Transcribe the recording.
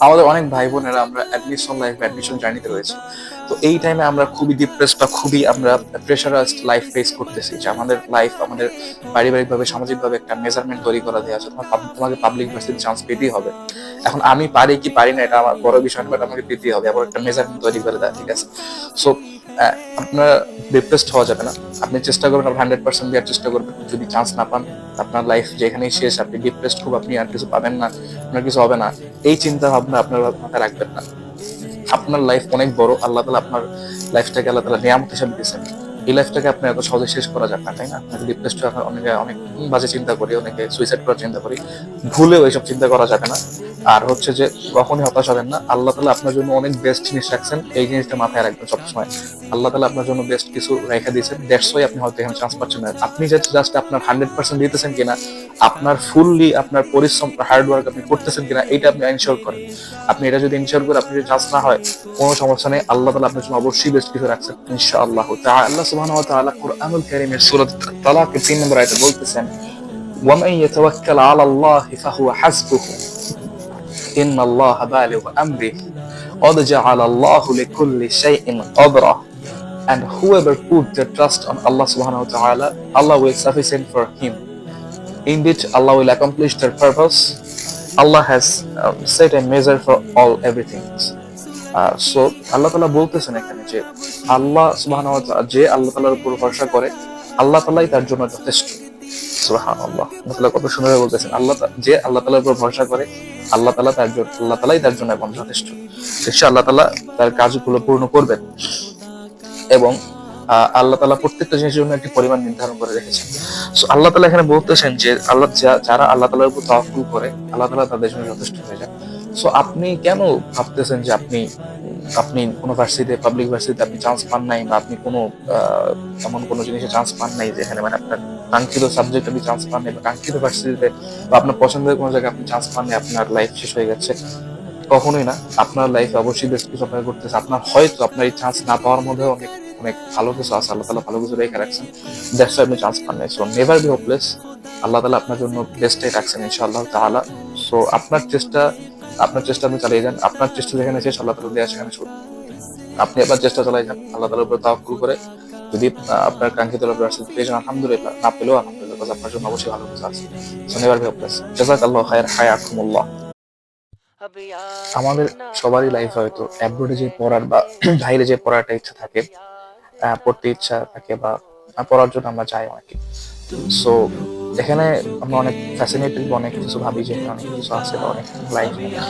আমাদের অনেক ভাই বোনেরা আমরা অ্যাডমিশন জার্নিতে রয়েছে। তো এই টাইমে আমরা খুবই ডিপ্রেস বা খুবই আমরা প্রেশারাইজড লাইফ ফেস করতেছি, যে আমাদের লাইফ আমাদের পারিবারিকভাবে সামাজিকভাবে একটা মেজারমেন্ট তৈরি করা দেওয়া আছে, তোমাকে পাবলিক ভার্সিটি চান্স পেতেই হবে। এখন আমি পারি কি পারি না এটা আমার বড় বিষয় না, বাট আমাকে পেতেই হবে, আবার একটা মেজারমেন্ট তৈরি করে দেয়, ঠিক আছে? সো আপনার ডিপ্রেসড হওয়া যাবে না। আপনি চেষ্টা করবেন, 100% দেওয়ার চেষ্টা করবেন। যদি চান্স না পান, আপনার লাইফ যেখানেই শেষ, আপনি ডিপ্রেসড খুব, আপনি আর কিছু পাবেন না, আপনার কিছু হবে না, এই চিন্তা ভাবনা আপনার মাথায় রাখবেন না। আপনার লাইফ অনেক বড়, আল্লাহ তাআলা আপনার লাইফটাকে আল্লাহ তাআলা নিয়ামত হিসেবে দিয়েছেন। এই লাইফটাকে আপনি এত সহজে শেষ করা যাবে না, তাই না? আপনাকে ডিপ্রেসড হয়ে অনেকে অনেক বাজে চিন্তা করি, অনেকে সুইসাইড করার চিন্তা করি, ভুলেও এইসব চিন্তা করা যাবে না। আর হচ্ছে যে কখনই হতাশ হবেন না, আল্লাহ তাআলা আপনার জন্য অনেক বেস্ট জিনিস রাখছেন, এই জিনিসটা মাথায় রাখবেন সবসময়। আল্লাহ তাআলা আপনার জন্য বেস্ট কিছু রেখে দিয়েছেন, দ্যাটস ওয়াই আপনি হয়তো এখানে চান্স পাচ্ছেন না। আপনি জাস্ট আপনার 100% দিতেছেন কিনা, আপনার ফুললি আপনার পরিশ্রম হার্ড ওয়ার্ক আপনি করতেছেন কিনা, এটা আপনি এনশিওর করেন। আপনি এটা যদি এনশিওর করে আপনি যদি চান্স না হয়, কোনো সমস্যা নেই, আল্লাহ তাআলা আপনার জন্য অবশ্যই বেস্ট কিছু রাখছেন ইনশাআল্লাহ তাআলা। আল্লাহ সুবহানাহু ওয়া তাআলা কুরআনুল কারীমের সূরা তালাক 3 নম্বর আয়াতে বলতেছেন, ওয়া মান ইয়াতাওয়াক্কাল আলাল্লাহি ফাহুয়া হাসবুহু ইন্নাল্লাহা বালিগু আমরিহি قد جعل الله لكل شيء قدرا, and whoever put their trust on Allah subhanahu wa ta'ala, Allah will sufficient for him. Indeed, Allah will accomplish their purpose. Allah has set a measure for all everything. So আল্লাহ তাআলা বলতেছেন এখানে যে আল্লাহ সুবহানাহু ওয়া তাআলা, যে আল্লাহ তাআলার উপর ভরসা করে, আল্লাহ তাআলাই তার জন্য যথেষ্ট। সুবহানাল্লাহ, আল্লাহ তাআলা কত সুন্দর বলতেছেন, যে আল্লাহ তাআলার উপর ভরসা করে, আল্লাহ তাআলাই তার জন্য এবং যথেষ্ট। আল্লাহ তাআলা তার কাজগুলো পূর্ণ করবেন, এবং আল্লাহ তাআলা প্রত্যেকটা জিনিসের জন্য একটি পরিমাণ নির্ধারণ করে রেখেছেন। সো আল্লাহ তাআলা এখানে বলতেছেন যে যারা আল্লাহ তাআলার উপর তাওয়াক্কুল করে, আল্লাহ তাআলা তাদের জন্য যথেষ্ট হয়ে যায়। সো আপনি কেন ভাবতেছেন যে আপনি আপনি কোনো পাবলিক ভার্সিটিতে আপনি চান্স পান নাই, বা আপনি কোনো এমন কোনো জিনিসে চান্স পান নাই যেখানে মানে আপনার কাঙ্ক্ষিত সাবজেক্ট আপনি চান্স পান নাই, বা কাঙ্ক্ষিত ভার্সিটিতে বা আপনার পছন্দের কোনো জায়গায় আপনি চান্স পান নাই, আপনার লাইফ শেষ হয়ে গেছে? কখনোই না। আপনার লাইফে অবশ্যই বেস্ট কিছু অপেক্ষা করতেছে। আপনার হয়তো আপনার এই চান্স না পাওয়ার মধ্যে অনেক অনেক ভালো কিছু আছে, আল্লাহ তাআলা ভালো কিছু রেখে রাখছেন, দ্যাটস ওয়াই আপনি চান্স পান নাই। সো নেভার বি হোপলেস, আল্লাহ তাআলা আপনার জন্য বেস্টটাই রাখছেন ইনশাআল্লাহ তাআলা। সো আপনার চেষ্টা আপনি চালিয়ে যান। আপনার চেষ্টা যেখানে শেষ, আল্লাহ তাআলা দেয়া সেখানে শুরু। আপনি আপনার চেষ্টা চালিয়ে যান, আল্লাহ তাআলার উপর তাওয়াক্কুল করে। যদি আপনার কাঙ্ক্ষিত ভার্সিটি পেয়ে যান আলহামদুলিল্লাহ, না পেলেও আলহামদুলিল্লাহ, বিকজ আপনার জন্য অবশ্যই ভালো কিছু আছে। So never be hopeless. জাযাকাল্লাহু খাইর, হায়াকুমুল্লাহ। আমাদের সবারই লাইফ হয়তো অ্যাব্রোডে যে পড়ার বা বাইরে যে পড়াটা ইচ্ছা থাকে, পড়তে ইচ্ছা থাকে, বা পড়ার জন্য আমরা চাই অনেকে। সো এখানে আমরা অনেক ফ্যাসিনেটেড, অনেক কিছু ভাবি যে অনেক কিছু আছে বা অনেক লাইফ